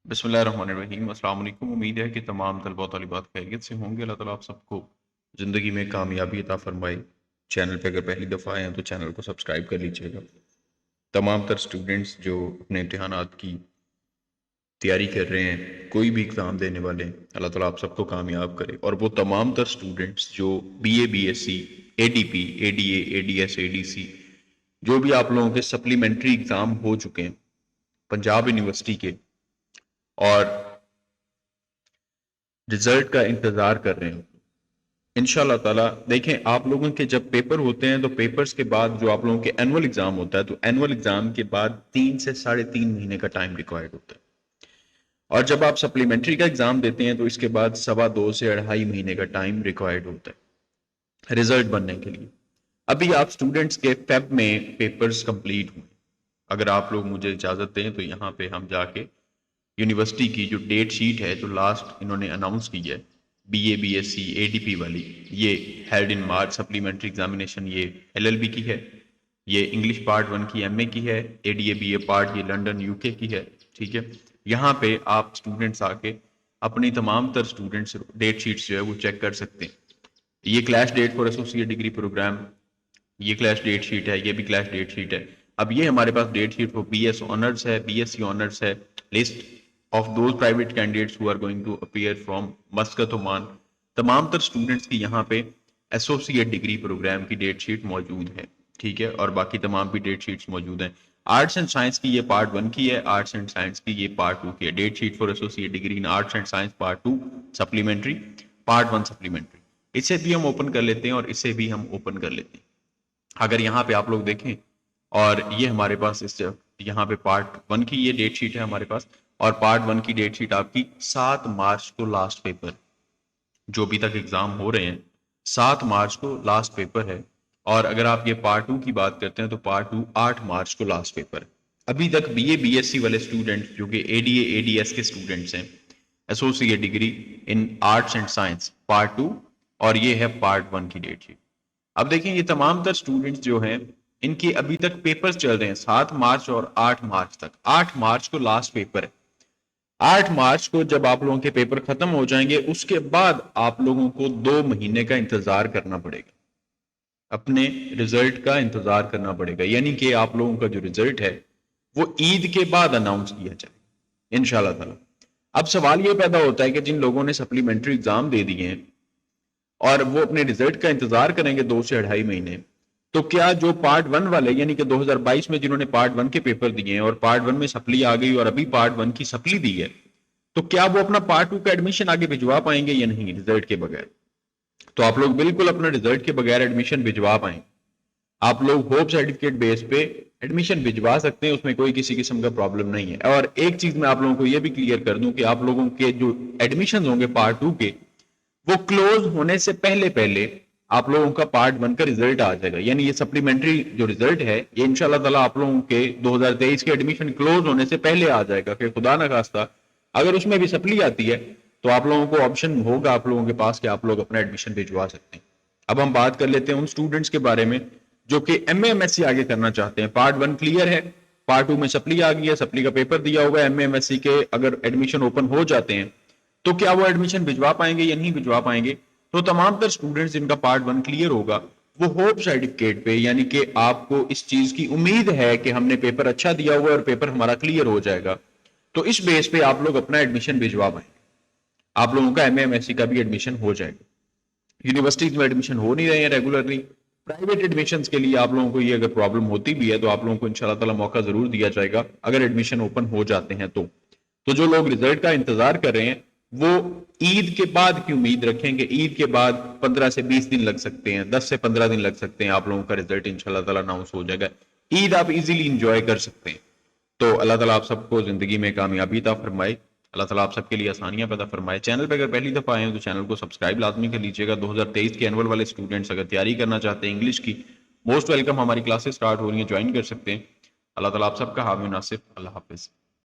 بسم اللہ الرحمن الرحیم۔ السلام علیکم۔ امید ہے کہ تمام طلبہ و طالبات خیریت سے ہوں گے۔ اللہ تعالیٰ آپ سب کو زندگی میں کامیابی عطا فرمائے۔ چینل پہ اگر پہلی دفعہ آئے ہیں تو چینل کو سبسکرائب کر لیجئے گا۔ تمام تر سٹوڈنٹس جو اپنے امتحانات کی تیاری کر رہے ہیں، کوئی بھی ایگزام دینے والے ہیں، اللہ تعالیٰ آپ سب کو کامیاب کرے۔ اور وہ تمام تر سٹوڈنٹس جو B A B S C A D P A D A A D S A D C جو بھی آپ لوگوں کے سپلیمنٹری ایگزام ہو چکے ہیں پنجاب یونیورسٹی کے اور رزلٹ کا انتظار کر رہے ہیں، انشاءاللہ تعالیٰ دیکھیں آپ لوگوں کے جب پیپر ہوتے ہیں تو پیپرز کے بعد جو آپ لوگوں کے اینول ایگزام ہوتا ہے تو اینول ایگزام کے بعد 3 سے 3.5 مہینے کا ٹائم ریکوائرڈ ہوتا ہے، اور جب آپ سپلیمنٹری کا ایگزام دیتے ہیں تو اس کے بعد 2.25 سے 2.5 مہینے کا ٹائم ریکوائرڈ ہوتا ہے رزلٹ بننے کے لیے۔ ابھی آپ سٹوڈنٹس کے فیب میں پیپرز کمپلیٹ ہوئے، اگر آپ لوگ مجھے اجازت دیں تو یہاں پہ ہم جا کے یونیورسٹی کی جو ڈیٹ شیٹ ہے جو لاسٹ انہوں نے اناؤنس کی ہے B A B S C A D P والی، یہ held in March supplementary examination, یہ ایل ایل بی کی ہے، یہ انگلش پارٹ 1 کی ایم اے کی ہے، A D A B A part یہ لنڈن یو کے کی ہے، ٹھیک ہے۔ یہاں پہ آپ سٹوڈنٹس آ کے اپنی تمام تر سٹوڈنٹس ڈیٹ شیٹس جو ہے وہ چیک کر سکتے ہیں۔ یہ clash date for associate degree program, یہ کلیش ڈیٹ شیٹ ہے، یہ بھی کلیش ڈیٹ شیٹ ہے۔ اب یہ ہمارے پاس date sheet for B S honours ہے، بی ایس سی آنرز ہے، list of those private candidates who are going to appear from Muscat Oman, تمام تر سٹوڈنٹس کی یہاں پہ ایسوسیٹ ڈگری پروگرام کی ڈیٹ شیٹ موجود ہے، ٹھیک ہے، اور باقی تمام بھی ڈیٹ شیٹس موجود ہیں۔ آرٹس اینڈ سائنس کی یہ پارٹ 1 کی ہے، آرٹس اینڈ سائنس کی یہ پارٹ 2 کی ہے، date sheet for associate degree in arts and science part 2 supplementary, part 1 supplementary, اسے بھی ہم اوپن کر لیتے ہیں اور اسے بھی ہم اوپن کر لیتے ہیں۔ اگر یہاں پہ آپ لوگ دیکھیں اور یہ ہمارے پاس یہاں پہ پارٹ 1 کی یہ ڈیٹ شیٹ ہے ہمارے پاس، اور پارٹ 1 کی ڈیٹ شیٹ آپ کی 7 مارچ کو لاسٹ پیپر، جو ابھی تک ایگزام ہو رہے ہیں 7 مارچ کو لاسٹ پیپر ہے، اور اگر آپ یہ پارٹ 2 کی بات کرتے ہیں تو پارٹ 2 8 مارچ کو لاسٹ پیپر ہے۔ ابھی تک B A B S C والے اسٹوڈنٹ جو کہ A D A D S کے اسٹوڈنٹس ہیں، associate degree in arts and science part 2، اور یہ ہے پارٹ 1 کی ڈیٹ شیٹ۔ اب دیکھیں یہ تمام تر سٹوڈنٹس جو ہیں ان کے ابھی تک پیپرز چل رہے ہیں 7 مارچ اور 8 مارچ تک، 8 مارچ کو لاسٹ پیپر ہے۔ 8 مارچ کو جب آپ لوگوں کے پیپر ختم ہو جائیں گے اس کے بعد آپ لوگوں کو 2 مہینے کا انتظار کرنا پڑے گا، اپنے رزلٹ کا انتظار کرنا پڑے گا، یعنی کہ آپ لوگوں کا جو رزلٹ ہے وہ عید کے بعد اناؤنس کیا جائے انشاءاللہ تعالی۔ اب سوال یہ پیدا ہوتا ہے کہ جن لوگوں نے سپلیمنٹری ایگزام دے دیے ہیں اور وہ اپنے رزلٹ کا انتظار کریں گے 2 سے 2.5 مہینے، تو کیا جو پارٹ 1 والے یعنی کہ 2022 میں جنہوں نے پارٹ 1 کے پیپر دیے ہیں اور پارٹ 1 میں سپلی آ گئی اور ابھی پارٹ 1 کی سپلی دی ہے، تو کیا وہ اپنا پارٹ 2 کا ایڈمیشن آگے بھجوا پائیں گے یا نہیں رزلٹ کے بغیر؟ تو آپ لوگ بالکل اپنا رزلٹ کے بغیر ایڈمیشن بھجوا پائیں، آپ لوگ ہوپ سرٹیفکیٹ بیس پہ ایڈمیشن بھجوا سکتے ہیں، اس میں کوئی کسی قسم کا پرابلم نہیں ہے۔ اور ایک چیز میں آپ لوگوں کو یہ بھی کلیئر کر دوں کہ آپ لوگوں کے جو ایڈمیشن ہوں گے پارٹ 2 کے، وہ کلوز ہونے سے پہلے آپ لوگوں کا پارٹ 1 کا رزلٹ آ جائے گا، یعنی یہ سپلیمنٹری جو رزلٹ ہے یہ انشاءاللہ تعالیٰ آپ لوگوں کے 2023 کے ایڈمیشن کلوز ہونے سے پہلے آ جائے گا، کہ خدا نہ خواستہ اگر اس میں بھی سپلی آتی ہے تو آپ لوگوں کو آپشن ہوگا آپ لوگوں کے پاس کہ آپ لوگ اپنا ایڈمیشن بھجوا سکتے ہیں۔ اب ہم بات کر لیتے ہیں ان سٹوڈنٹس کے بارے میں جو کہ M A M S C آگے کرنا چاہتے ہیں۔ پارٹ 1 کلیئر ہے، پارٹ 2 میں سپلی آ گئی ہے، سپلی کا پیپر دیا ہوگا، M A M S C کے اگر ایڈمیشن اوپن ہو جاتے ہیں تو کیا وہ ایڈمیشن بھجوا پائیں گے یا نہیں بھجوا پائیں گے؟ تو تمام تر سٹوڈنٹس جن کا پارٹ 1 کلیئر ہوگا وہ ہوپ سرٹیفکیٹ پہ، یعنی کہ آپ کو اس چیز کی امید ہے کہ ہم نے پیپر اچھا دیا ہوا ہے اور پیپر ہمارا کلیئر ہو جائے گا، تو اس بیس پہ آپ لوگ اپنا ایڈمیشن بھجوا پائیں گے، آپ لوگوں کا M A M S C کا بھی ایڈمیشن ہو جائے گا۔ یونیورسٹیز میں ایڈمیشن ہو نہیں رہے ہیں ریگولرلی، پرائیویٹ ایڈمیشنز کے لیے آپ لوگوں کو یہ اگر پرابلم ہوتی بھی ہے تو آپ لوگوں کو انشاءاللہ تعالی موقع ضرور دیا جائے گا اگر ایڈمیشن اوپن ہو جاتے ہیں تو جو لوگ رزلٹ کا انتظار کر رہے ہیں وہ عید کے بعد کی امید رکھیں کہ عید کے بعد 15 سے 20 دن لگ سکتے ہیں، 10 سے 15 دن لگ سکتے ہیں، آپ لوگوں کا رزلٹ انشاءاللہ تعالی اناؤنس ہو جائے گا، عید آپ ایزیلی انجوائے کر سکتے ہیں۔ تو اللہ تعالیٰ آپ سب کو زندگی میں کامیابی عطا فرمائے، اللہ تعالیٰ آپ سب کے لیے آسانیاں پیدا فرمائے۔ چینل پہ اگر پہلی دفعہ آئے ہیں تو چینل کو سبسکرائب لازمی کر لیجیے گا۔ 2023 کے اینول والے اسٹوڈنٹس اگر تیاری کرنا چاہتے ہیں انگلش کی، موسٹ ویلکم، ہماری کلاسز سٹارٹ ہو رہی ہیں، جوائن کر سکتے ہیں۔ اللہ تعالیٰ آپ سب کا حامی و ناصر، اللہ حافظ۔